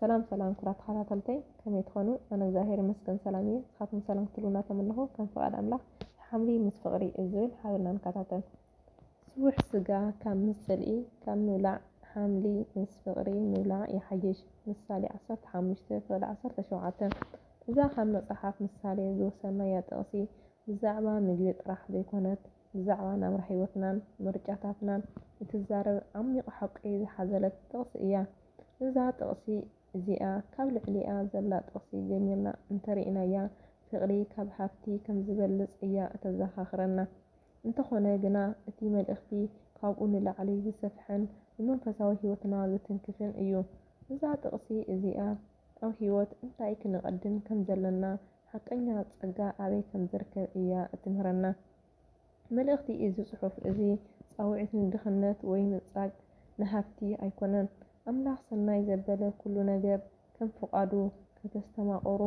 ሰላም ሰላም ኩራት ተኸታተልተይ ከመይ ትኾኑ? ኣነ እግዚአብሔር ይመስገን ሰላም እየ። ንስኻትኩም ሰላም ክትብሉና ተመለኹ ከም ፍቓድ ኣምላኽ ሓምሊ ምስ ፍቕሪ እዩ ዝብል ሓበና ንከታተል። ስቡሕ ስጋ ካብ ምስ ጽልኢ ካብ ምብላዕ ሓምሊ ምስ ፍቕሪ ምብላዕ ይሓይሽ። ምሳሌ 15:17 እዛ ካብ መጽሓፍ ምሳሌ ዝወሰድናያ ጥቕሲ ብዛዕባ ምግቢ ጥራሕ ዘይኮነት ብዛዕባ ናብራ ህይወትናን ምርጫታትናን እትዛረብ ዓሚቕ ሓቂ ዝሓዘለት ጥቕሲ እያ። እዛ ጥቕሲ እዚኣ ካብ ልዕሊኣ ዘላ ጥቕሲ ጀሚርና እንተሪእናያ ፍቕሪ ካብ ሃብቲ ከም ዝበልጽ እያ እተዘኻኽረና። እንተኾነ ግና እቲ መልእኽቲ ካብኡ ንላዕሊ ዝሰፍሕን ንመንፈሳዊ ህይወትና ዝትንክፍን እዩ። እዛ ጥቕሲ እዚኣ ኣብ ህይወት እንታይ ክንቐድም ከም ዘለና ሓቀኛ ጸጋ ኣበይ ከም ዝርከብ እያ እትምህረና። መልእኽቲ እዚ ጽሑፍ እዚ ጻውዒት ንድኽነት ወይ ምጻግ ንሃብቲ ኣይኮነን። ኣምላኽ ሰናይ ዘበለ ኩሉ ነገር ከም ፍቓዱ ከተስተማቕሩ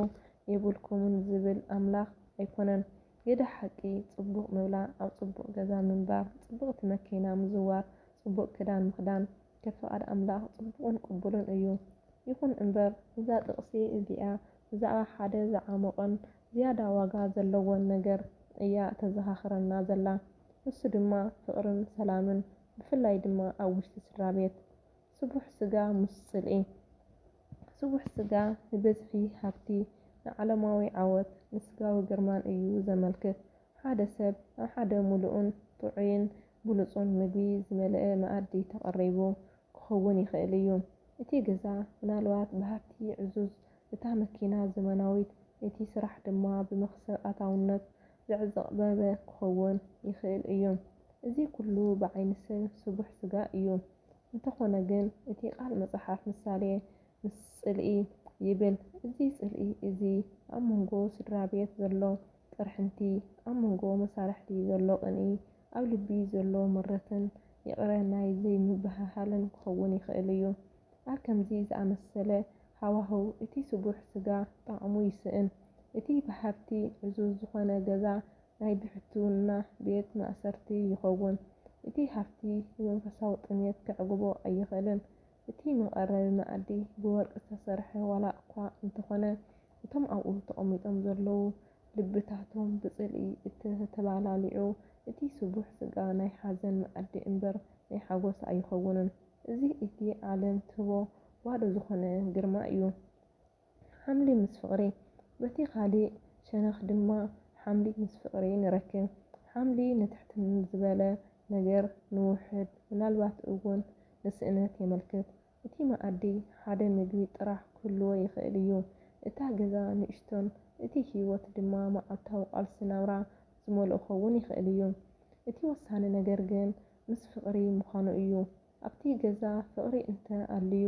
የብልኩምን ዝብል ኣምላኽ ኣይኮነን። የዳ ሓቂ ጽቡቕ ምብላዕ፣ ኣብ ጽቡቕ ገዛ ምንባር፣ ጽቡቕቲ መኪና ምዝዋር፣ ጽቡቕ ክዳን ምኽዳን ከም ፍቓድ ኣምላኽ ጽቡቕን ቅቡልን እዩ። ይኹን እምበር እዛ ጥቕሲ እዚኣ ብዛዕባ ሓደ ዝዓመቐን ዝያዳ ዋጋ ዘለዎን ነገር እያ ተዘኻኽረና ዘላ። ንሱ ድማ ፍቕርን ሰላምን ብፍላይ ድማ ኣብ ውሽጢ ስድራቤት። ስቡሕ ስጋ ምስ ጽልኢ። ስቡሕ ስጋ ንብዝሒ ሃብቲ፣ ንዓለማዊ ዓወት፣ ንስጋዊ ግርማን እዩ ዘመልክት። ሓደ ሰብ ኣብ ሓደ ምሉእን ጥዑይን ብሉጽን ምግቢ ዝመልአ መኣዲ ተቐሪቡ ክኸውን ይኽእል እዩ። እቲ ገዛ ምናልባት ብሃብቲ ዕዙዝ፣ እታ መኪና ዘመናዊት፣ እቲ ስራሕ ድማ ብመኽሰብ ኣታውነት ዘዕዘቕበበ ክኸውን ይኽእል እዩ። እዚ ኩሉ ብዓይኒ ሰብ ስቡሕ ስጋ እዩ። እንተኾነ ግን እቲ ቃል መጽሓፍ ምሳሌ ምስ ጽልኢ ይብል። እዚ ጽልኢ እዚ ኣብ መንጎ ስድራቤት ዘሎ ጥርሕንቲ፣ ኣብ መንጎ መሳርሕቲ ዘሎ ቅንኢ፣ ኣብ ልቢ ዘሎ ምረትን ይቕረ ናይ ዘይምብህሃልን ክኸውን ይኽእል እዩ። ኣብ ከምዚ ዝኣመሰለ ሃዋህው እቲ ስቡሕ ስጋ ጣዕሙ ይስእን። እቲ ብሃብቲ ዕዙዝ ዝኾነ ገዛ ናይ ብሕትውና ቤት ማእሰርቲ ይኸውን። እቲ ሃብቲ ንመንፈሳዊ ጥሜት ከዕግቦ ኣይኽእልን። እቲ መቐረቢ መኣዲ ብወርቂ ዝተሰርሐ ዋላ እኳ እንተኾነ እቶም ኣብኡ ተቐሚጦም ዘለዉ ልብታቶም ብጽልኢ እተተባላልዑ እቲ ስቡሕ ስጋ ናይ ሓዘን መኣዲ እምበር ናይ ሓጎስ ኣይኸውንን። እዚ እቲ ዓለም ትህቦ ባዶ ዝኾነ ግርማ እዩ። ሓምሊ ምስ ፍቕሪ። በቲ ካልእ ሸነኽ ድማ ሓምሊ ምስ ፍቕሪ ንረክብ። ሓምሊ ንትሕት ዝበለ ነገር ንውሕድ ምናልባት እውን ንስእነት የመልክት። እቲ መኣዲ ሓደ ምግቢ ጥራሕ ክህልዎ ይኽእል እዩ። እታ ገዛ ንእሽቶን እቲ ህይወት ድማ መዓልታዊ ቃልሲ ናብራ ዝመልኦ ክኸውን ይኽእል እዩ። እቲ ወሳኒ ነገር ግን ምስ ፍቕሪ ምዃኑ እዩ። ኣብቲ ገዛ ፍቕሪ እንተ ኣልዩ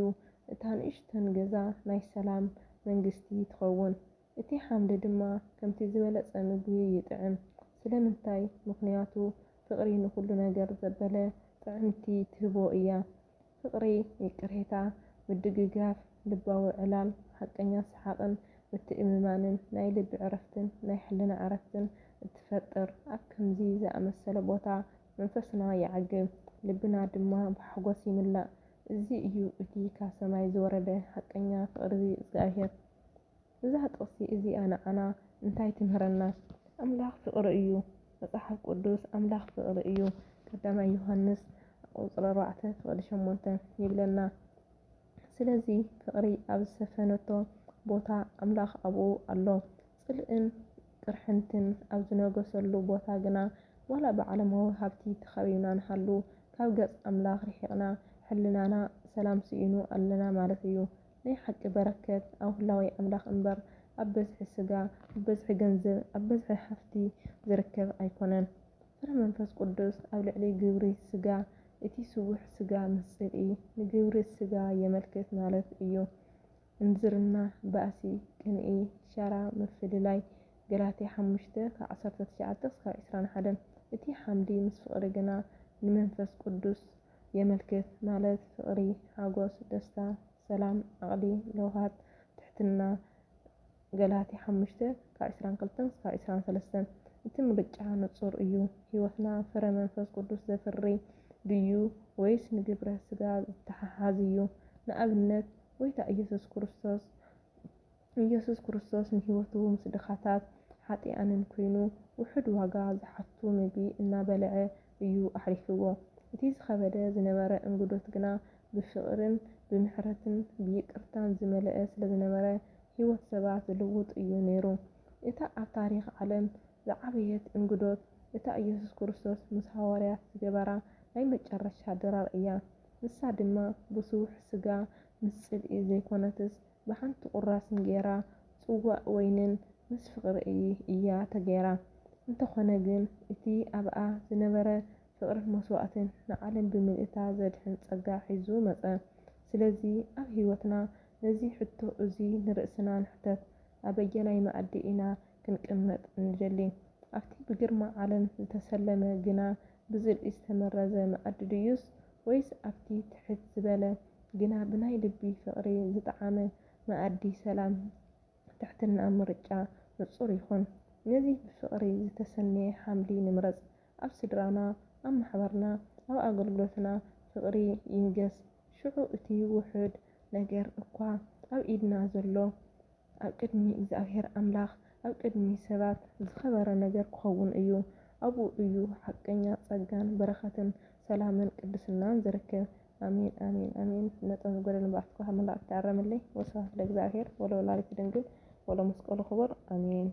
እታ ንእሽቶን ገዛ ናይ ሰላም መንግስቲ ትኸውን። እቲ ሓምሊ ድማ ከምቲ ዝበለጸ ምግቢ ይጥዕም። ስለምንታይ? ምኽንያቱ ፍቕሪ ንኹሉ ነገር ዘበለ ጥዕምቲ ትህቦ እያ። ፍቕሪ ይቅሬታ፣ ምድግጋፍ፣ ልባዊ ዕላል፣ ሓቀኛ ሰሓቕን ምትእምማንን ናይ ልቢ ዕረፍትን ናይ ሕሊና ዕረፍትን እትፈጥር። ኣብ ከምዚ ዝኣመሰለ ቦታ መንፈስና ይዓግብ፣ ልብና ድማ ብሓጎስ ይምላእ። እዚ እዩ እቲ ካብ ሰማይ ዝወረደ ሓቀኛ ፍቕሪ እግዚኣብሔር። እዛ ጥቕሲ እዚኣ ንዓና እንታይ ትምህረና? ኣምላኽ ፍቕሪ እዩ። መጽሓፍ ቅዱስ ኣምላኽ ፍቕሪ እዩ። ቀዳማይ ዮሃንስ 4:8 ይብለና። ስለዚ ፍቕሪ ኣብ ዝሰፈነቶ ቦታ ኣምላኽ ኣብኡ ኣሎ። ጽልእን ቅርሕንትን ኣብ ዝነገሰሉ ቦታ ግና ዋላ ብዓለማዊ ሃብቲ ተኸቢብና ንሃሉ ካብ ገጽ ኣምላኽ ርሒቕና ሕሊናና ሰላም ስኢኑ ኣለና ማለት እዩ። ናይ ሓቂ በረከት ኣብ ህላዌ ኣምላኽ እምበር ኣብ በዝሒ ስጋ፣ ኣብ በዝሒ ገንዘብ፣ ኣብ በዝሒ ሃብቲ ዝርከብ ኣይኮነን። ፍረ መንፈስ ቅዱስ ኣብ ልዕሊ ግብሪ ስጋ። እቲ ስቡሕ ስጋ ምስ ጽልኢ ንግብሪ ስጋ የመልክት ማለት እዩ። እንዝርና፣ ባእሲ፣ ቅንኢ፣ ሻራ፣ ምፍልላይ ገላትያ 5:19-21 እቲ ሓምሊ ምስ ፍቕሪ ግና ንመንፈስ ቅዱስ የመልክት ማለት ፍቕሪ፣ ሓጎስ፣ ደስታ፣ ሰላም፣ ዓቕሊ፣ ለውሃት፣ ትሕትና ገላትያ 5:22-23 እቲ ምርጫ ንጹር እዩ። ህይወትና ፍረ መንፈስ ቅዱስ ዘፍሪ ድዩ ወይስ ንግብረ ስጋ ዝተሓሓዝ እዩ? ንኣብነት ወይታ ኢየሱስ ክርስቶስ ንህይወቱ ምስ ድኻታት ሓጢኣንን ኮይኑ ውሑድ ዋጋ ዝሓቱ ምግቢ እናበልዐ እዩ ኣሕሊፍዎ። እቲ ዝኸበደ ዝነበረ እንግዶት ግና ብፍቕርን ብምሕረትን ብይቅርታን ዝመልአ ስለዝነበረ ህይወት ሰባት ዝልውጥ እዩ ነይሩ። እታ ኣብ ታሪኽ ዓለም ዝዓበየት እንግዶት እታ ኢየሱስ ክርስቶስ ምስ ሃዋርያት ዝገበራ ናይ መጨረሻ ድራር እያ። ንሳ ድማ ብስውሕ ስጋ ምስ ጽልኢ ዘይኮነትስ ብሓንቲ ቁራስ እንጀራ ጽዋእ ወይንን ምስ ፍቕሪ እያ ተገይራ። እንተኾነ ግን እቲ ኣብኣ ዝነበረ ፍቕርን መስዋዕትን ንዓለም ብምልእታ ዘድሕን ጸጋ ሒዙ መጸ። ስለዚ ኣብ ህይወትና ነዚ ሕቶ እዚ ንርእስና ንሕተት፣ ኣበየናይ መኣዲ ኢና ክንቅመጥ ንደሊ? ኣብቲ ብግርማ ዓለም ዝተሰለመ ግና ብጽልኢ ዝተመረዘ መኣዲ ድዩስ? ወይስ ኣብቲ ትሕት ዝበለ ግና ብናይ ልቢ ፍቕሪ ዝጠዓመ መኣዲ ሰላም ትሕትና ምርጫ ንጹር ይኹን? ነዚ ብፍቕሪ ዝተሰነየ ሓምሊ ንምረጽ። ኣብ ስድራና፣ ኣብ ማሕበርና፣ ኣብ ኣገልግሎትና ፍቕሪ ይንገስ። ሽዑ እቲ ውሑድ ነገር እኳ ኣብ ኢድና ዘሎ ኣብ ቅድሚ እግዚኣብሔር ኣምላኽ ኣብ ቅድሚ ሰባት ዝኸበረ ነገር ክኸውን እዩ። ኣብኡ እዩ ሓቀኛ ጸጋን በረኸትን ሰላምን ቅድስናን ዝርከብ። ኣሜን ኣሜን ኣሜን። ነጠን ዝጐደለን ባዕትካ መላእክቲ ኣረምለይ። ወስብሐት ለእግዚአብሔር ወለወላዲቱ ድንግል ወለመስቀሉ ክቡር አሜን።